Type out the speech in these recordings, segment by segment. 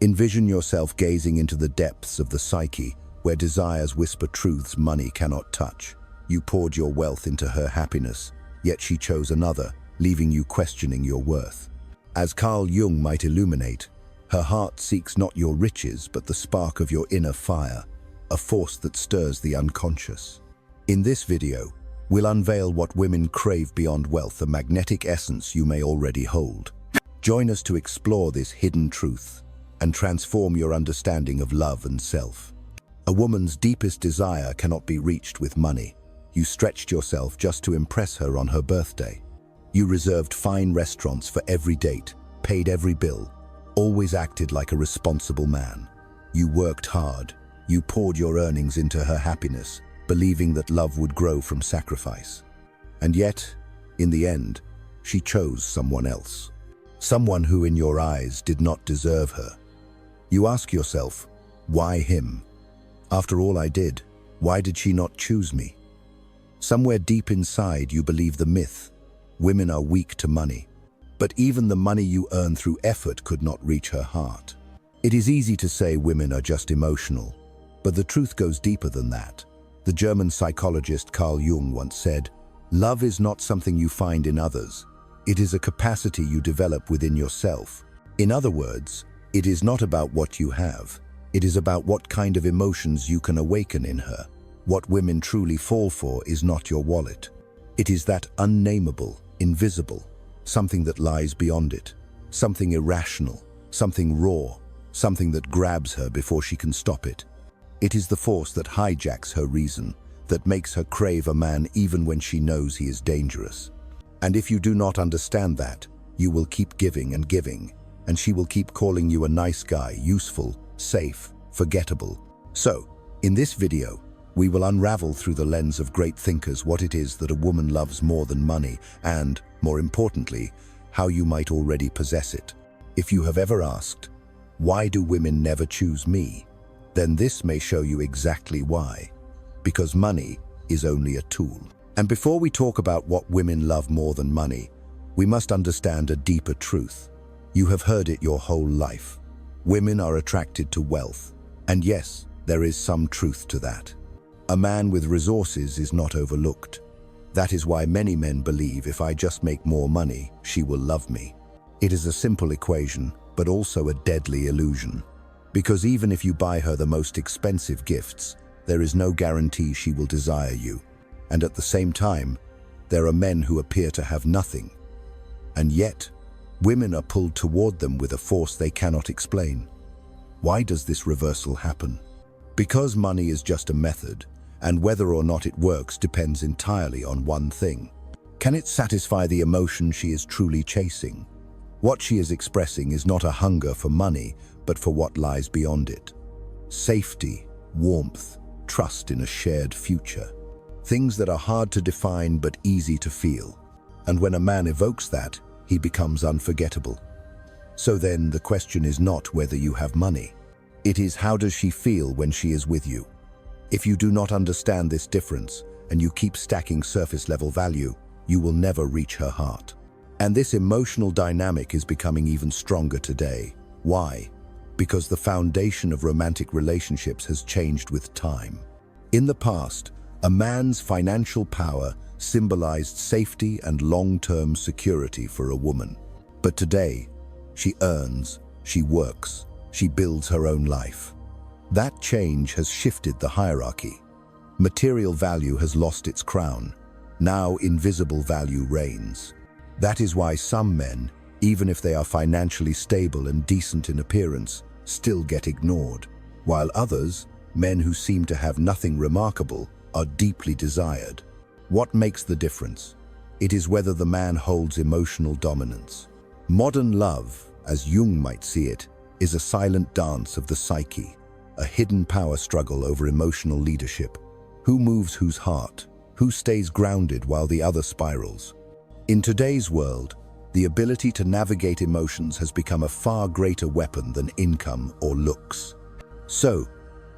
Envision yourself gazing into the depths of the psyche, where desires whisper truths money cannot touch. You poured your wealth into her happiness, yet she chose another, leaving you questioning your worth. As Carl Jung might illuminate, her heart seeks not your riches but the spark of your inner fire, a force that stirs the unconscious. In this video, we'll unveil what women crave beyond wealth, a magnetic essence you may already hold. Join us to explore this hidden truth and transform your understanding of love and self. A woman's deepest desire cannot be reached with money. You stretched yourself just to impress her on her birthday. You reserved fine restaurants for every date, paid every bill, always acted like a responsible man. You worked hard. You poured your earnings into her happiness, believing that love would grow from sacrifice. And yet, in the end, she chose someone else. Someone who, in your eyes, did not deserve her. You ask yourself, why him? After all I did, why did she not choose me? Somewhere deep inside, you believe the myth. Women are weak to money. But even the money you earn through effort could not reach her heart. It is easy to say women are just emotional, but the truth goes deeper than that. The German psychologist Carl Jung once said, "Love is not something you find in others. It is a capacity you develop within yourself." In other words, it is not about what you have. It is about what kind of emotions you can awaken in her. What women truly fall for is not your wallet. It is that unnameable, invisible, something that lies beyond it, something irrational, something raw, something that grabs her before she can stop it. It is the force that hijacks her reason, that makes her crave a man even when she knows he is dangerous. And if you do not understand that, you will keep giving, and she will keep calling you a nice guy, useful, safe, forgettable. So, in this video, we will unravel through the lens of great thinkers what it is that a woman loves more than money and, more importantly, how you might already possess it. If you have ever asked, why do women never choose me? Then this may show you exactly why. Because money is only a tool. And before we talk about what women love more than money, we must understand a deeper truth. You have heard it your whole life. Women are attracted to wealth. And yes, there is some truth to that. A man with resources is not overlooked. That is why many men believe if I just make more money, she will love me. It is a simple equation, but also a deadly illusion. Because even if you buy her the most expensive gifts, there is no guarantee she will desire you. And at the same time, there are men who appear to have nothing. And yet, women are pulled toward them with a force they cannot explain. Why does this reversal happen? Because money is just a method, and whether or not it works depends entirely on one thing. Can it satisfy the emotion she is truly chasing? What she is expressing is not a hunger for money, but for what lies beyond it. Safety, warmth, trust in a shared future. Things that are hard to define but easy to feel. And when a man evokes that, he becomes unforgettable. So then the question is not whether you have money. It is how does she feel when she is with you? If you do not understand this difference and you keep stacking surface-level value, you will never reach her heart. And this emotional dynamic is becoming even stronger today. Why? Because the foundation of romantic relationships has changed with time. In the past, a man's financial power symbolized safety and long-term security for a woman. But today, she earns, she works, she builds her own life. That change has shifted the hierarchy. Material value has lost its crown. Now invisible value reigns. That is why some men, even if they are financially stable and decent in appearance, still get ignored, while others, men who seem to have nothing remarkable, are deeply desired. What makes the difference? It is whether the man holds emotional dominance. Modern love, as Jung might see it, is a silent dance of the psyche, a hidden power struggle over emotional leadership. Who moves whose heart? Who stays grounded while the other spirals? In today's world, the ability to navigate emotions has become a far greater weapon than income or looks. So,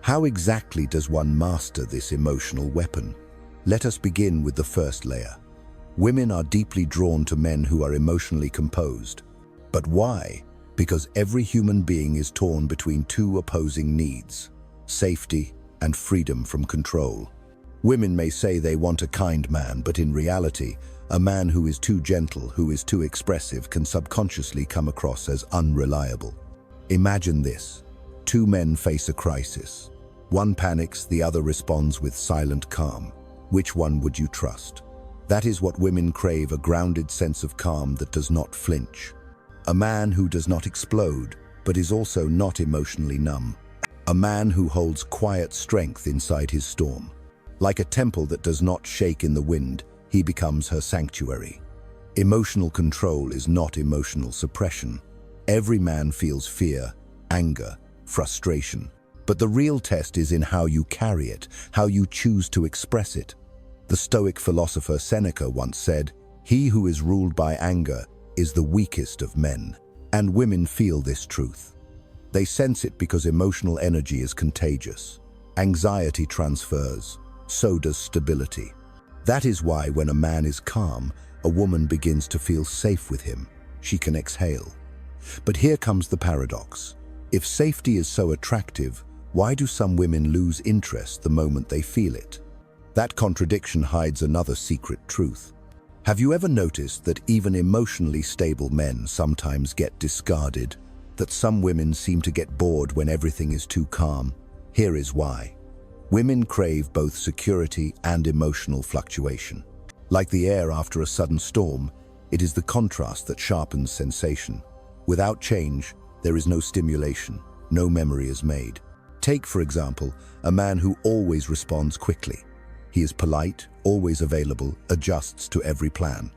how exactly does one master this emotional weapon? Let us begin with the first layer. Women are deeply drawn to men who are emotionally composed. But why? Because every human being is torn between two opposing needs: safety and freedom from control. Women may say they want a kind man, but in reality, a man who is too gentle, who is too expressive, can subconsciously come across as unreliable. Imagine this. Two men face a crisis. One panics, the other responds with silent calm. Which one would you trust? That is what women crave, a grounded sense of calm that does not flinch. A man who does not explode, but is also not emotionally numb. A man who holds quiet strength inside his storm. Like a temple that does not shake in the wind, he becomes her sanctuary. Emotional control is not emotional suppression. Every man feels fear, anger, frustration. But the real test is in how you carry it, how you choose to express it. The Stoic philosopher Seneca once said, "He who is ruled by anger is the weakest of men." And women feel this truth. They sense it because emotional energy is contagious. Anxiety transfers, so does stability. That is why when a man is calm, a woman begins to feel safe with him. She can exhale. But here comes the paradox. If safety is so attractive, why do some women lose interest the moment they feel it? That contradiction hides another secret truth. Have you ever noticed that even emotionally stable men sometimes get discarded? That some women seem to get bored when everything is too calm? Here is why. Women crave both security and emotional fluctuation. Like the air after a sudden storm, it is the contrast that sharpens sensation. Without change, there is no stimulation, no memory is made. Take, for example, a man who always responds quickly. He is polite, always available, adjusts to every plan.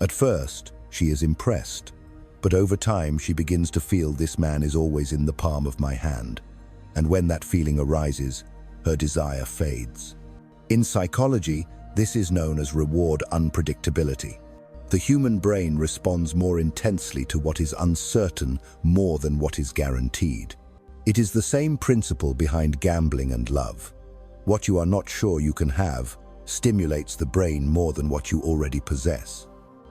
At first, she is impressed, but over time she begins to feel this man is always in the palm of my hand. And when that feeling arises, her desire fades. In psychology, this is known as reward unpredictability. The human brain responds more intensely to what is uncertain more than what is guaranteed. It is the same principle behind gambling and love. What you are not sure you can have stimulates the brain more than what you already possess.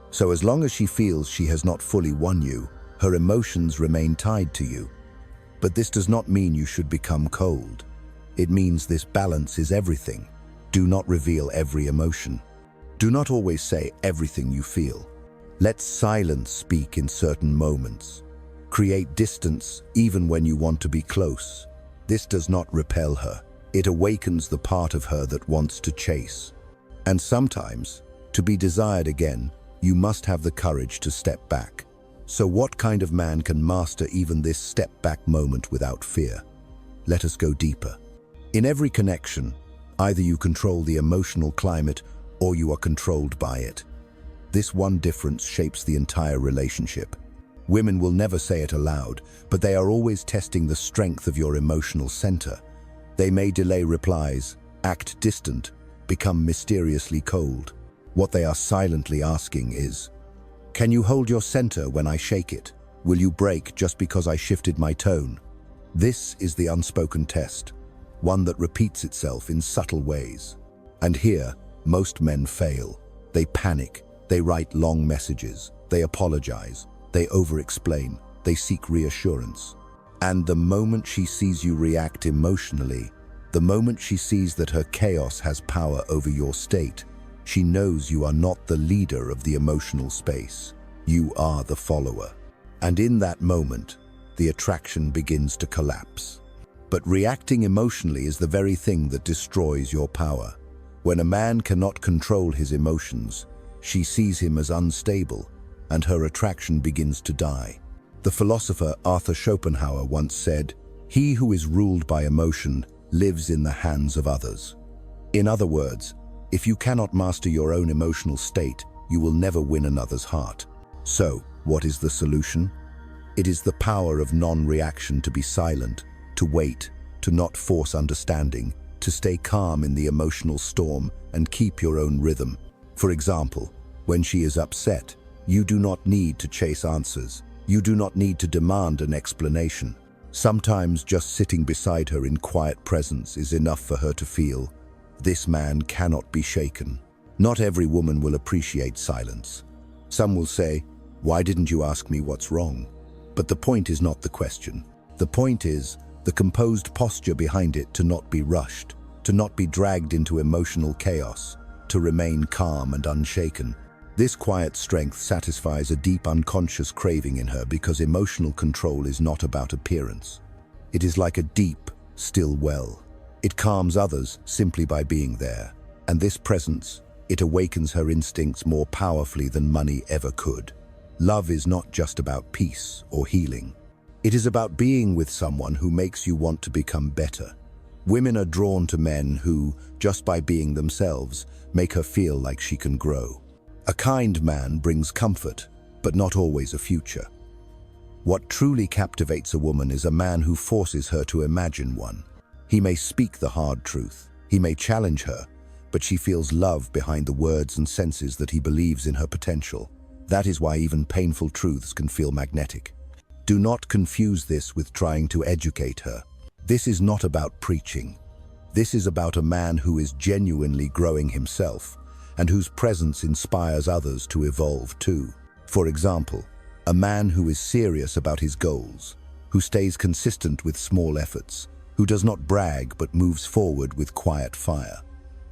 So as long as she feels she has not fully won you, her emotions remain tied to you. But this does not mean you should become cold. It means this balance is everything. Do not reveal every emotion. Do not always say everything you feel. Let silence speak in certain moments. Create distance even when you want to be close. This does not repel her. It awakens the part of her that wants to chase. And sometimes, to be desired again, you must have the courage to step back. So what kind of man can master even this step-back moment without fear? Let us go deeper. In every connection, either you control the emotional climate or you are controlled by it. This one difference shapes the entire relationship. Women will never say it aloud, but they are always testing the strength of your emotional center. They may delay replies, act distant, become mysteriously cold. What they are silently asking is, can you hold your center when I shake it? Will you break just because I shifted my tone? This is the unspoken test, one that repeats itself in subtle ways. And here, most men fail. They panic, they write long messages, they apologize, they over-explain, they seek reassurance. And the moment she sees you react emotionally, the moment she sees that her chaos has power over your state, she knows you are not the leader of the emotional space. You are the follower. And in that moment, the attraction begins to collapse. But reacting emotionally is the very thing that destroys your power. When a man cannot control his emotions, she sees him as unstable, and her attraction begins to die. The philosopher Arthur Schopenhauer once said, "He who is ruled by emotion lives in the hands of others." In other words, if you cannot master your own emotional state, you will never win another's heart. So, what is the solution? It is the power of non-reaction, to be silent, to wait, to not force understanding, to stay calm in the emotional storm and keep your own rhythm. For example, when she is upset, you do not need to chase answers. You do not need to demand an explanation. Sometimes just sitting beside her in quiet presence is enough for her to feel, this man cannot be shaken. Not every woman will appreciate silence. Some will say, why didn't you ask me what's wrong? But the point is not the question. The point is the composed posture behind it, to not be rushed, to not be dragged into emotional chaos, to remain calm and unshaken. This quiet strength satisfies a deep unconscious craving in her, because emotional control is not about appearance. It is like a deep, still well. It calms others simply by being there. And this presence, it awakens her instincts more powerfully than money ever could. Love is not just about peace or healing. It is about being with someone who makes you want to become better. Women are drawn to men who, just by being themselves, make her feel like she can grow. A kind man brings comfort, but not always a future. What truly captivates a woman is a man who forces her to imagine one. He may speak the hard truth, he may challenge her, but she feels love behind the words and senses that he believes in her potential. That is why even painful truths can feel magnetic. Do not confuse this with trying to educate her. This is not about preaching. This is about a man who is genuinely growing himself, and whose presence inspires others to evolve too. For example, a man who is serious about his goals, who stays consistent with small efforts, who does not brag but moves forward with quiet fire.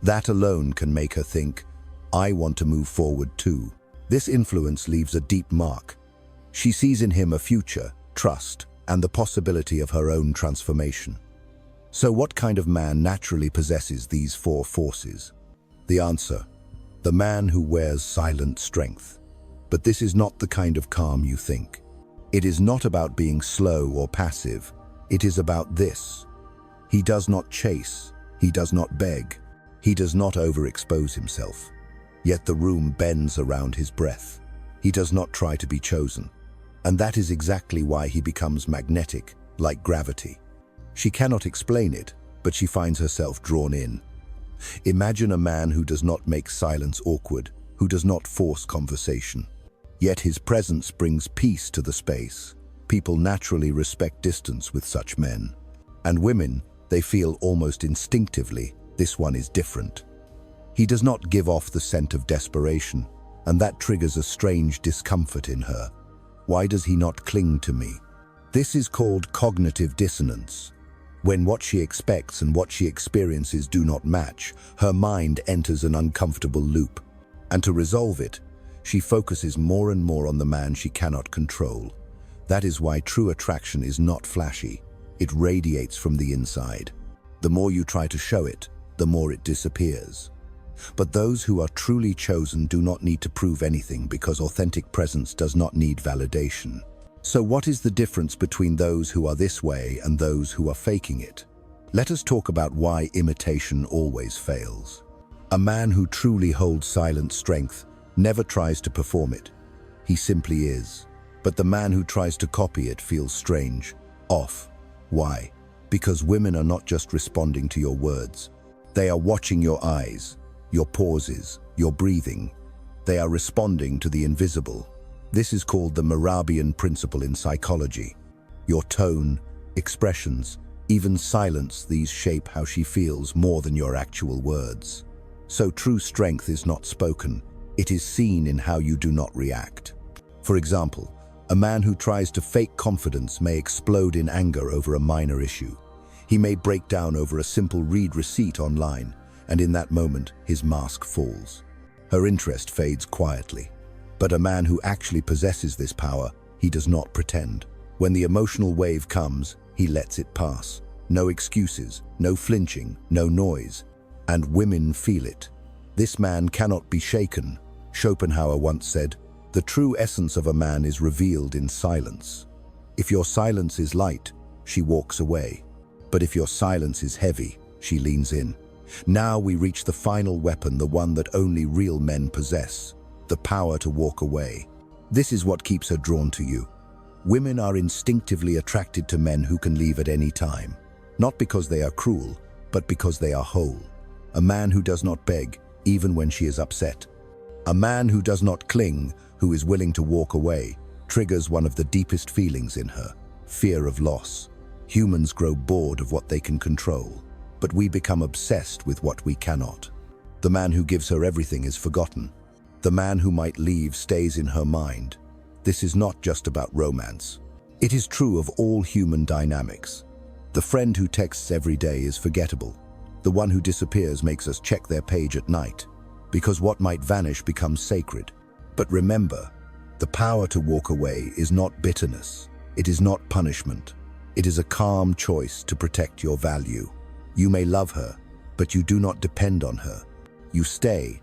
That alone can make her think, I want to move forward too. This influence leaves a deep mark. She sees in him a future, trust, and the possibility of her own transformation. So what kind of man naturally possesses these four forces? The answer: the man who wears silent strength. But this is not the kind of calm you think. It is not about being slow or passive. It is about this. He does not chase. He does not beg. He does not overexpose himself. Yet the room bends around his breath. He does not try to be chosen. And that is exactly why he becomes magnetic, like gravity. She cannot explain it, but she finds herself drawn in. Imagine a man who does not make silence awkward, who does not force conversation. Yet his presence brings peace to the space. People naturally respect distance with such men. And women, they feel almost instinctively, this one is different. He does not give off the scent of desperation, and that triggers a strange discomfort in her. Why does he not cling to me? This is called cognitive dissonance. When what she expects and what she experiences do not match, her mind enters an uncomfortable loop. And to resolve it, she focuses more and more on the man she cannot control. That is why true attraction is not flashy. It radiates from the inside. The more you try to show it, the more it disappears. But those who are truly chosen do not need to prove anything, because authentic presence does not need validation. So what is the difference between those who are this way and those who are faking it? Let us talk about why imitation always fails. A man who truly holds silent strength never tries to perform it. He simply is. But the man who tries to copy it feels strange, off. Why? Because women are not just responding to your words. They are watching your eyes, your pauses, your breathing. They are responding to the invisible. This is called the Mehrabian principle in psychology. Your tone, expressions, even silence, these shape how she feels more than your actual words. So true strength is not spoken. It is seen in how you do not react. For example, a man who tries to fake confidence may explode in anger over a minor issue. He may break down over a simple read receipt online, and in that moment, his mask falls. Her interest fades quietly. But a man who actually possesses this power, he does not pretend. When the emotional wave comes, he lets it pass. No excuses, no flinching, no noise. And women feel it. This man cannot be shaken. Schopenhauer once said, "The true essence of a man is revealed in silence." If your silence is light, she walks away. But if your silence is heavy, she leans in. Now we reach the final weapon, the one that only real men possess. The power to walk away. This is what keeps her drawn to you. Women are instinctively attracted to men who can leave at any time. Not because they are cruel, but because they are whole. A man who does not beg, even when she is upset. A man who does not cling, who is willing to walk away, triggers one of the deepest feelings in her: fear of loss. Humans grow bored of what they can control, but we become obsessed with what we cannot. The man who gives her everything is forgotten. The man who might leave stays in her mind. This is not just about romance. It is true of all human dynamics. The friend who texts every day is forgettable. The one who disappears makes us check their page at night, because what might vanish becomes sacred. But remember, the power to walk away is not bitterness. It is not punishment. It is a calm choice to protect your value. You may love her, but you do not depend on her. You stay,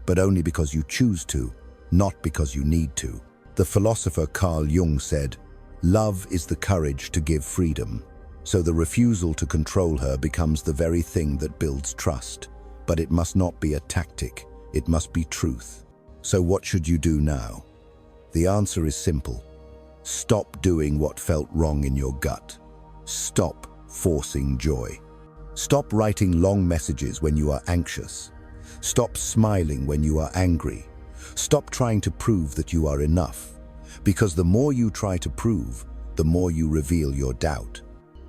but only because you choose to, not because you need to. The philosopher Carl Jung said, "Love is the courage to give freedom." So the refusal to control her becomes the very thing that builds trust. But it must not be a tactic. It must be truth. So what should you do now? The answer is simple. Stop doing what felt wrong in your gut. Stop forcing joy. Stop writing long messages when you are anxious. Stop smiling when you are angry. Stop trying to prove that you are enough. Because the more you try to prove, the more you reveal your doubt.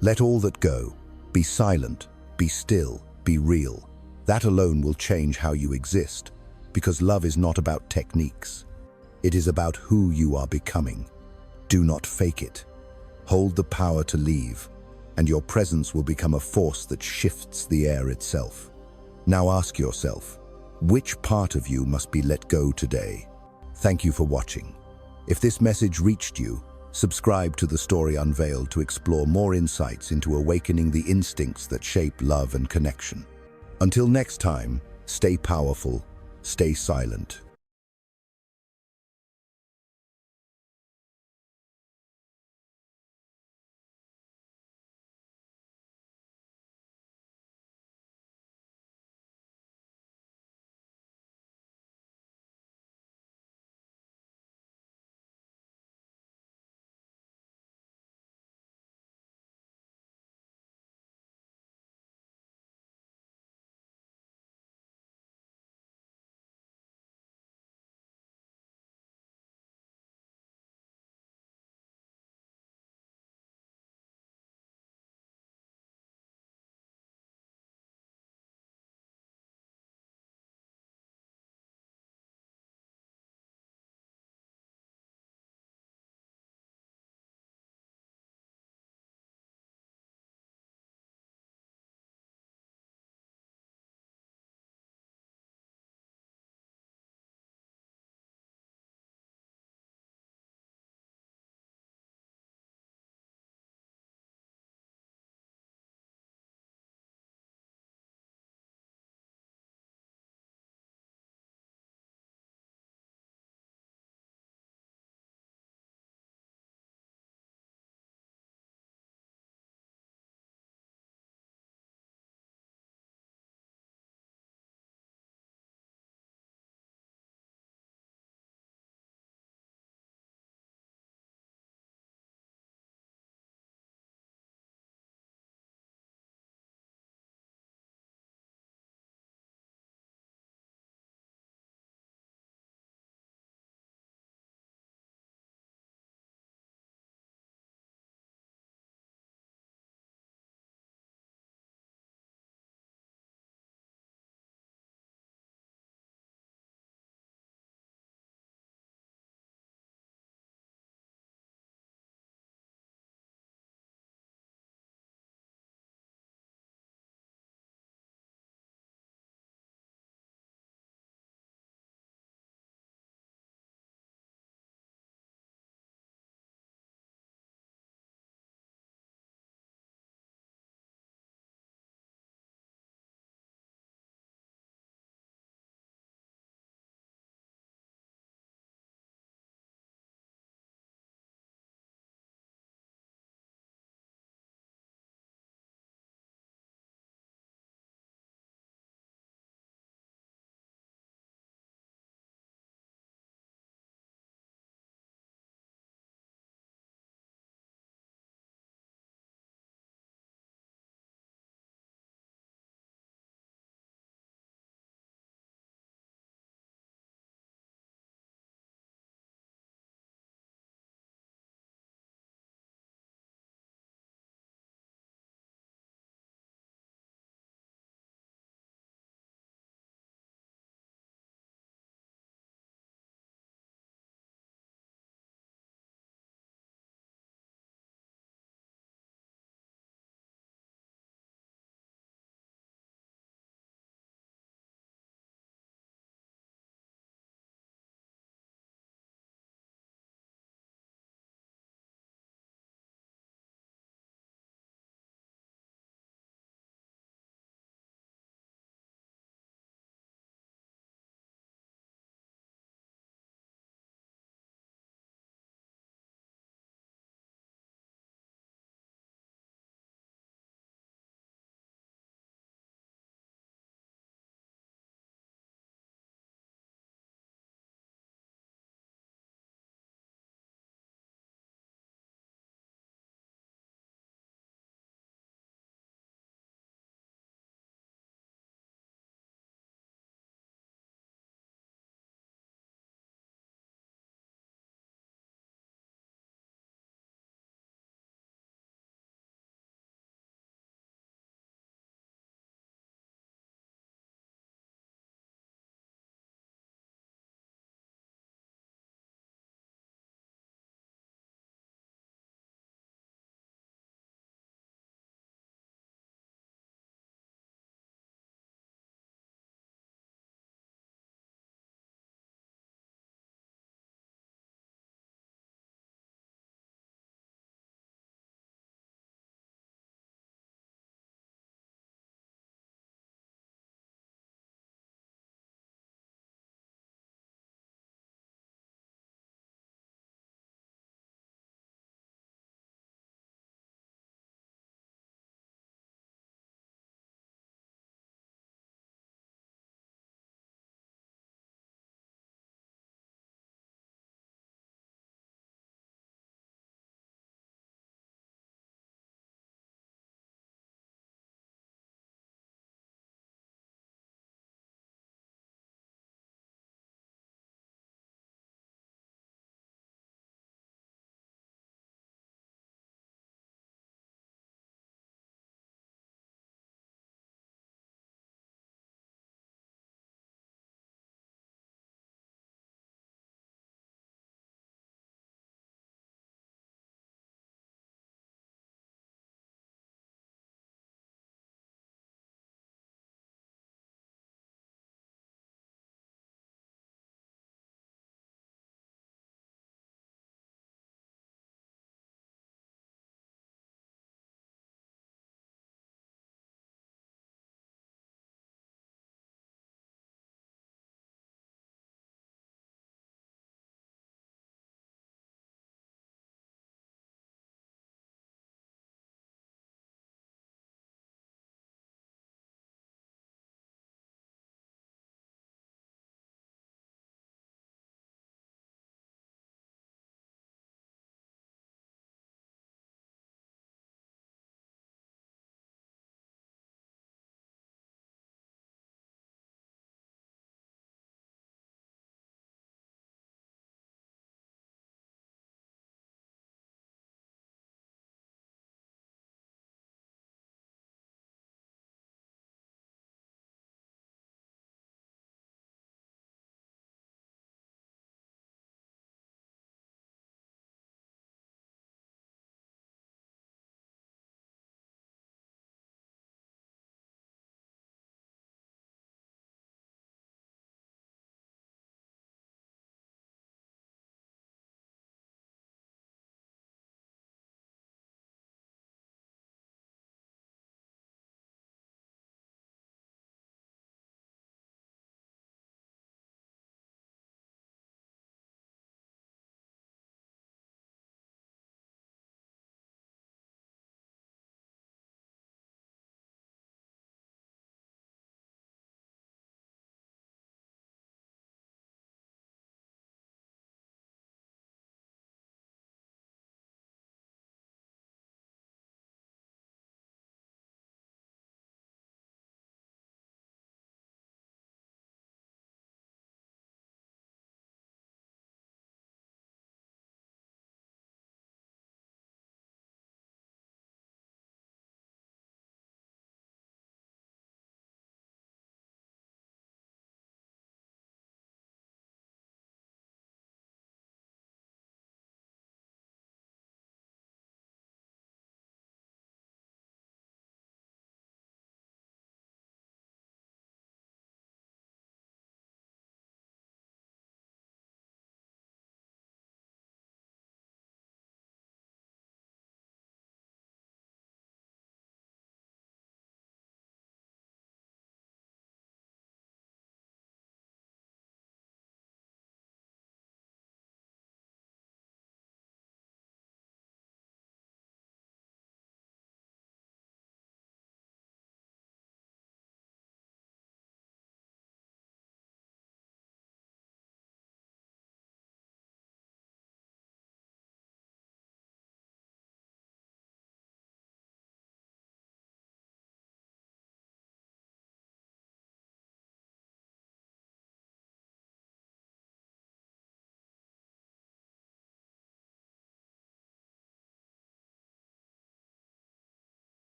Let all that go. Be silent, be still, be real. That alone will change how you exist. Because love is not about techniques. It is about who you are becoming. Do not fake it. Hold the power to leave, and your presence will become a force that shifts the air itself. Now ask yourself, which part of you must be let go today? Thank you for watching. If this message reached you, subscribe to The Story Unveiled to explore more insights into awakening the instincts that shape love and connection. Until next time, stay powerful, stay silent,